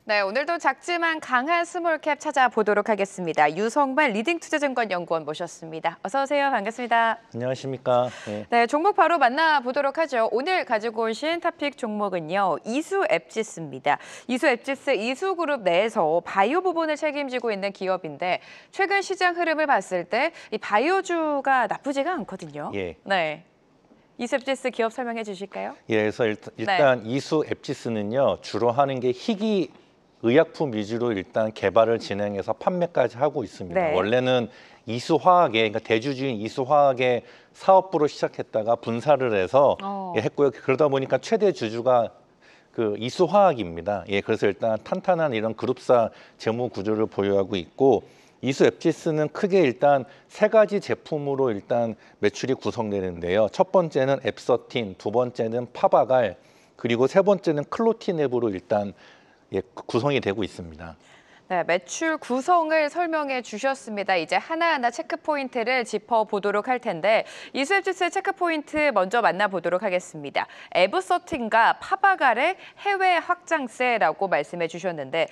네, 오늘도 작지만 강한 스몰캡 찾아보도록 하겠습니다. 유성만 리딩투자증권연구원 모셨습니다. 어서 오세요. 반갑습니다. 안녕하십니까. 네. 네, 종목 바로 만나보도록 하죠. 오늘 가지고 오신 토픽 종목은요. 이수앱지스입니다. 이수앱지스 이수그룹 내에서 바이오 부분을 책임지고 있는 기업인데 최근 시장 흐름을 봤을 때 이 바이오주가 나쁘지가 않거든요. 예. 네. 이수앱지스 기업 설명해 주실까요? 예, 그래서 일단 이수 앱지스는요. 주로 하는 게 희귀 의약품 위주로 일단 개발을 진행해서 판매까지 하고 있습니다. 네. 원래는 이수화학의 그러니까 대주주인 이수화학의 사업부로 시작했다가 분사를 해서 했고요. 그러다 보니까 최대 주주가 그 이수화학입니다. 예, 그래서 일단 탄탄한 이런 그룹사 재무 구조를 보유하고 있고 이수 앱지스는 크게 일단 세 가지 제품으로 일단 매출이 구성되는데요. 첫 번째는 앱서틴, 두 번째는 파바갈, 그리고 세 번째는 클로티냅으로 일단 구성이 되고 있습니다. 네, 매출 구성을 설명해 주셨습니다. 이제 하나하나 체크 포인트를 짚어보도록 할 텐데 이수앱지스의 체크 포인트 먼저 만나보도록 하겠습니다. 앱서틴과 파바갈의 해외 확장세라고 말씀해 주셨는데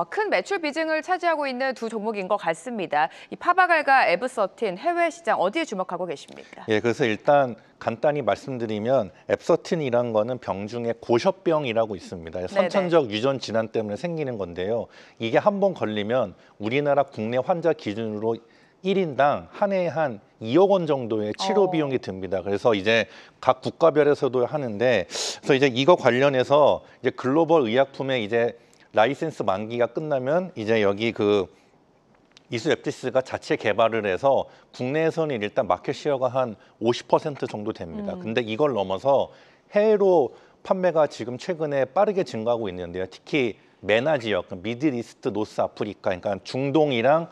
큰 매출 비중을 차지하고 있는 두 종목인 것 같습니다. 이 파바갈과 앱서틴 해외 시장 어디에 주목하고 계십니까? 예, 그래서 일단 간단히 말씀드리면 앱서틴이란 거는 병 중에 고셔병이라고 있습니다. 선천적 유전 질환 때문에 생기는 건데요. 이게 한 번 걸리면 우리나라 국내 환자 기준으로 1인당 한 해에 한 2억 원 정도의 치료 비용이 듭니다. 그래서 이제 각 국가별에서도 하는데, 그래서 이제 이거 관련해서 이제 글로벌 의약품의 이제 라이센스 만기가 끝나면 이제 여기 그 이수 앱지스가 자체 개발을 해서 국내에서는 일단 마켓 시어가 한 50% 정도 됩니다. 근데 이걸 넘어서 해외로 판매가 지금 최근에 빠르게 증가하고 있는데요. 특히 메나 지역, 미들이스트, 노스 아프리카, 그러니까 중동이랑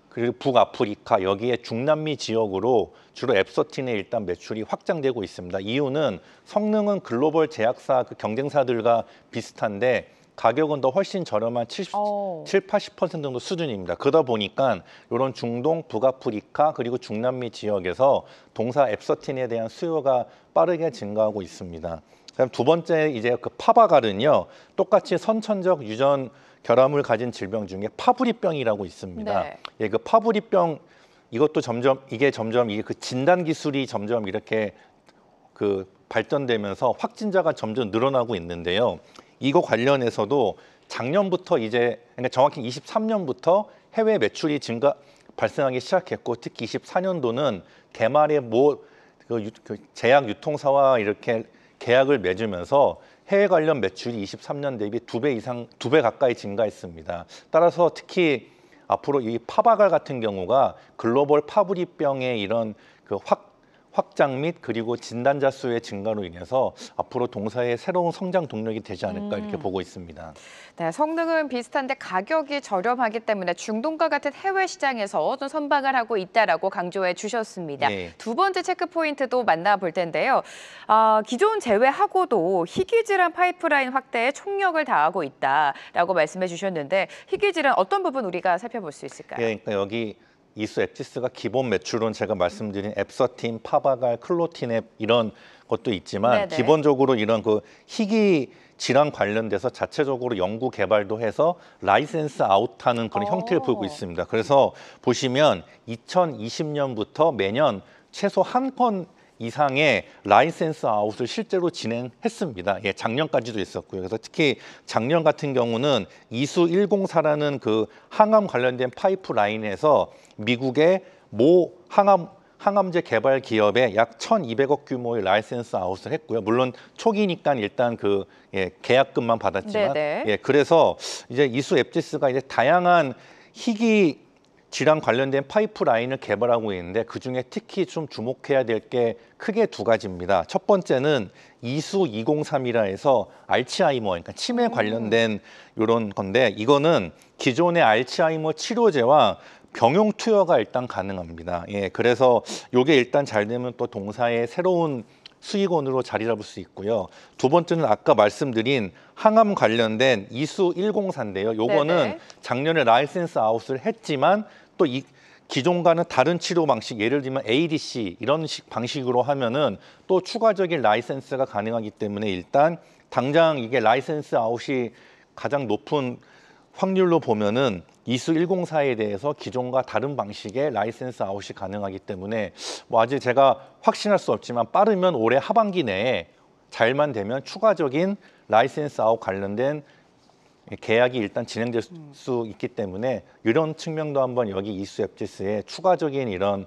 그리고 북아프리카 여기에 중남미 지역으로 주로 앱서틴의 일단 매출이 확장되고 있습니다. 이유는 성능은 글로벌 제약사 그 경쟁사들과 비슷한데 가격은 더 훨씬 저렴한 80% 정도 수준입니다. 그러다 보니까 이런 중동, 북아프리카 그리고 중남미 지역에서 동사 앱서틴에 대한 수요가 빠르게 증가하고 있습니다. 그다음 두 번째 이제 그 파바갈은요, 똑같이 선천적 유전 결함을 가진 질병 중에 파브리병이라고 있습니다. 네. 예, 그 파브리병 이것도 점점 이게 그 진단 기술이 점점 이렇게 그 발전되면서 확진자가 점점 늘어나고 있는데요. 이거 관련해서도 작년부터 이제 그러니까 정확히 23년부터 해외 매출이 발생하기 시작했고 특히 24년도는 대만의 그 제약 유통사와 이렇게 계약을 맺으면서 해외 관련 매출이 23년 대비 2배 가까이 증가했습니다. 따라서 특히 앞으로 이 파바갈 같은 경우가 글로벌 파브리병의 이런 그 확장 및 그리고 진단자 수의 증가로 인해서 앞으로 동사의 새로운 성장 동력이 되지 않을까 이렇게 보고 있습니다. 네, 성능은 비슷한데 가격이 저렴하기 때문에 중동과 같은 해외 시장에서 좀 선방을 하고 있다라고 강조해 주셨습니다. 네. 두 번째 체크 포인트도 만나볼 텐데요. 기존 제외하고도 희귀질환 파이프라인 확대에 총력을 다하고 있다라고 말씀해 주셨는데 희귀질환 어떤 부분 우리가 살펴볼 수 있을까요? 예, 그러니까 여기 이수 앱지스가 기본 매출은 제가 말씀드린 앱서틴, 파바갈, 클로티냅 이런 것도 있지만 기본적으로 이런 그 희귀 질환 관련돼서 자체적으로 연구 개발도 해서 라이센스 아웃하는 그런 형태를 보이고 있습니다. 그래서 보시면 2020년부터 매년 최소 한 건 이상의 라이센스 아웃을 실제로 진행했습니다. 예, 작년까지도 있었고요. 그래서 특히 작년 같은 경우는 이수 104라는 그 항암 관련된 파이프라인에서 미국의 모 항암제 개발 기업에 약 1,200억 규모의 라이센스 아웃을 했고요. 물론 초기니까 일단 그 계약금만 받았지만, 그래서 이제 이수 앱지스가 이제 다양한 희귀 질환 관련된 파이프라인을 개발하고 있는데 그중에 특히 좀 주목해야 될 게 크게 두 가지입니다. 첫 번째는 이수 203이라 해서 알츠하이머, 그러니까 치매 관련된 이런 건데 이거는 기존의 알츠하이머 치료제와 병용 투여가 일단 가능합니다. 예, 그래서 이게 일단 잘 되면 또 동사의 새로운 수익원으로 자리 잡을 수 있고요. 두 번째는 아까 말씀드린 항암 관련된 이수 104인데요. 요거는 작년에 라이센스 아웃을 했지만 또 이 기존과는 다른 치료 방식, 예를 들면 ADC 이런 방식으로 하면은 또 추가적인 라이센스가 가능하기 때문에 일단 당장 이게 라이센스 아웃이 가장 높은 확률로 보면은 이수 104에 대해서 기존과 다른 방식의 라이센스 아웃이 가능하기 때문에 뭐 아직 제가 확신할 수 없지만 빠르면 올해 하반기 내에 잘만 되면 추가적인 라이센스 아웃 관련된 계약이 일단 진행될 수 있기 때문에 이런 측면도 한번 여기 이수 앱지스의 추가적인 이런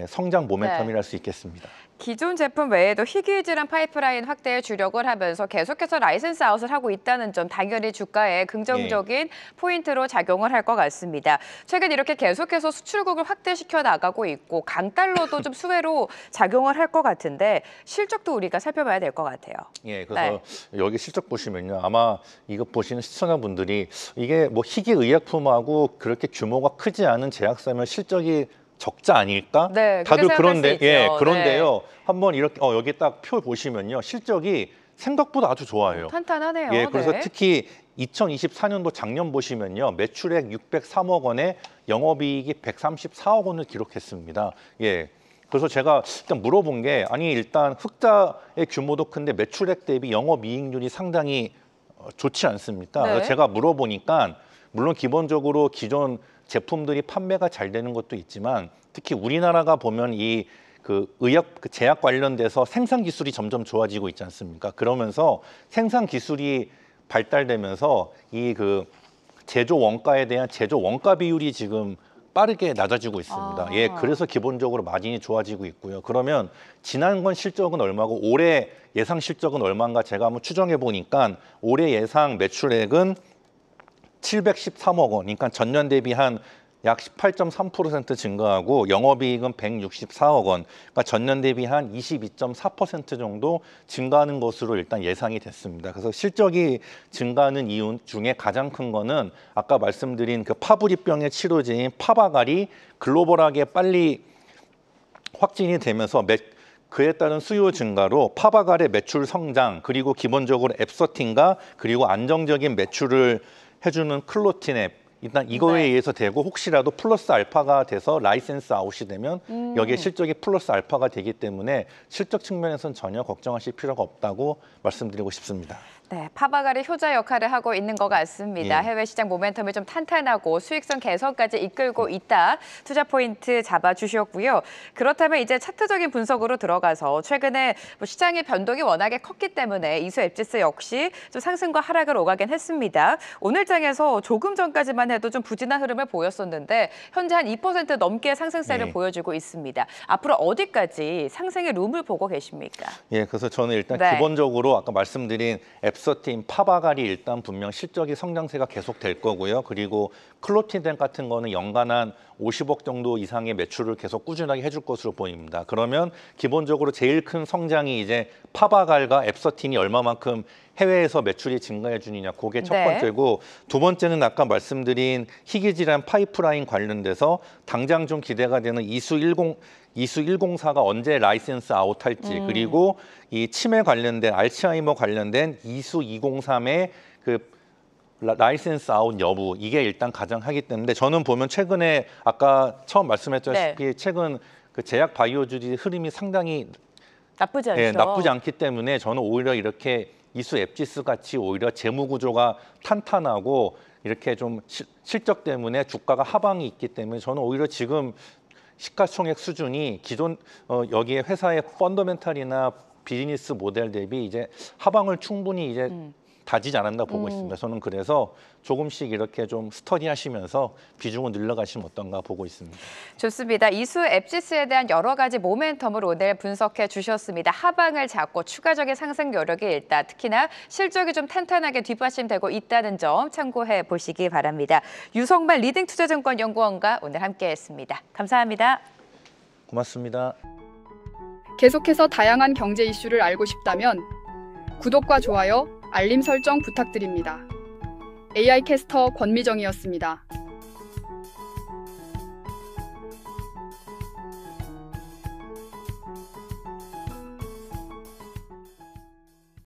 성장 모멘텀이랄 수 있겠습니다. 기존 제품 외에도 희귀질환 파이프라인 확대에 주력을 하면서 계속해서 라이센스 아웃을 하고 있다는 점 당연히 주가에 긍정적인 포인트로 작용을 할 것 같습니다. 최근 이렇게 계속해서 수출국을 확대시켜 나가고 있고 강달러도 좀 수혜로 작용을 할 것 같은데 실적도 우리가 살펴봐야 될 것 같아요. 예, 그래서 여기 실적 보시면요. 아마 이거 보시는 시청자분들이 이게 뭐 희귀 의약품하고 그렇게 규모가 크지 않은 제약사면 실적이 적자 아닐까? 네, 다들 그런데 그런데요. 네. 한번 이렇게 여기 딱 표 보시면요. 실적이 생각보다 아주 좋아요. 탄탄하네요. 예, 그래서 네. 특히 2024년도 작년 보시면요. 매출액 603억 원에 영업이익이 134억 원을 기록했습니다. 예. 그래서 제가 일단 물어본 게 아니 일단 흑자의 규모도 큰데 매출액 대비 영업이익률이 상당히 좋지 않습니까? 네. 그래서 제가 물어보니까 물론 기본적으로 기존 제품들이 판매가 잘 되는 것도 있지만 특히 우리나라가 보면 이 그 의약 그 제약 관련돼서 생산 기술이 점점 좋아지고 있지 않습니까? 그러면서 생산 기술이 발달되면서 이 그 제조 원가에 대한 제조 원가 비율이 지금 빠르게 낮아지고 있습니다. 예, 그래서 기본적으로 마진이 좋아지고 있고요. 그러면 지난번 실적은 얼마고 올해 예상 실적은 얼마인가 제가 한번 추정해 보니까 올해 예상 매출액은 713억 원, 그러니까 전년 대비 한 약 18.3% 증가하고 영업이익은 164억 원, 그러니까 전년 대비 한 22.4% 정도 증가하는 것으로 일단 예상이 됐습니다. 그래서 실적이 증가하는 이유 중에 가장 큰 거는 아까 말씀드린 그 파브리병의 치료제인 파바갈이 글로벌하게 빨리 확진이 되면서 그에 따른 수요 증가로 파바갈의 매출 성장 그리고 기본적으로 앱서틴과 그리고 안정적인 매출을 해주는 클로티냅 일단 이거에 의해서 되고 혹시라도 플러스 알파가 돼서 라이센스 아웃이 되면 여기에 실적이 플러스 알파가 되기 때문에 실적 측면에서는 전혀 걱정하실 필요가 없다고 말씀드리고 싶습니다. 네, 파바갈이 효자 역할을 하고 있는 것 같습니다. 예. 해외 시장 모멘텀이 좀 탄탄하고 수익성 개선까지 이끌고 있다. 투자 포인트 잡아주셨고요. 그렇다면 이제 차트적인 분석으로 들어가서 최근에 뭐 시장의 변동이 워낙에 컸기 때문에 이수 앱지스 역시 좀 상승과 하락을 오가긴 했습니다. 오늘 장에서 조금 전까지만 해도 좀 부진한 흐름을 보였었는데 현재 한 2% 넘게 상승세를 보여주고 있습니다. 앞으로 어디까지 상승의 룸을 보고 계십니까? 예, 그래서 저는 일단 기본적으로 아까 말씀드린 앱서틴, 파바갈이 일단 분명 실적이 성장세가 계속 될 거고요. 그리고 클로티덴 같은 거는 연간 한 50억 정도 이상의 매출을 계속 꾸준하게 해줄 것으로 보입니다. 그러면 기본적으로 제일 큰 성장이 이제 파바갈과 앱서틴이 얼마만큼 해외에서 매출이 증가해 주느냐, 그게 첫 번째고 두 번째는 아까 말씀드린 희귀질환 파이프라인 관련돼서 당장 좀 기대가 되는 이수 104가 언제 라이센스 아웃할지 그리고 이 치매 관련된 알츠하이머 관련된 이수 203의 그 라이센스 아웃 여부 이게 일단 가장 하기 때문에 저는 보면 최근에 아까 처음 말씀했다시피 최근 그 제약 바이오주의 흐름이 상당히 나쁘지 않죠. 예, 나쁘지 않기 때문에 저는 오히려 이렇게 이수 앱지스 같이 오히려 재무 구조가 탄탄하고 이렇게 좀 실적 때문에 주가가 하방이 있기 때문에 저는 오히려 지금 시가총액 수준이 기존 여기에 회사의 펀더멘탈이나 비즈니스 모델 대비 이제 하방을 충분히 이제 다지지 않았나 보고 있습니다. 저는 그래서 조금씩 이렇게 좀 스터디하시면서 비중을 늘려가시면 어떤가 보고 있습니다. 좋습니다. 이수 앱지스에 대한 여러 가지 모멘텀을 오늘 분석해 주셨습니다. 하방을 잡고 추가적인 상승 여력이 있다. 특히나 실적이 좀 탄탄하게 뒷받침되고 있다는 점 참고해 보시기 바랍니다. 유성만 리딩투자증권연구원과 오늘 함께했습니다. 감사합니다. 고맙습니다. 계속해서 다양한 경제 이슈를 알고 싶다면 구독과 좋아요, 알림 설정 부탁드립니다. AI 캐스터 권미정이었습니다.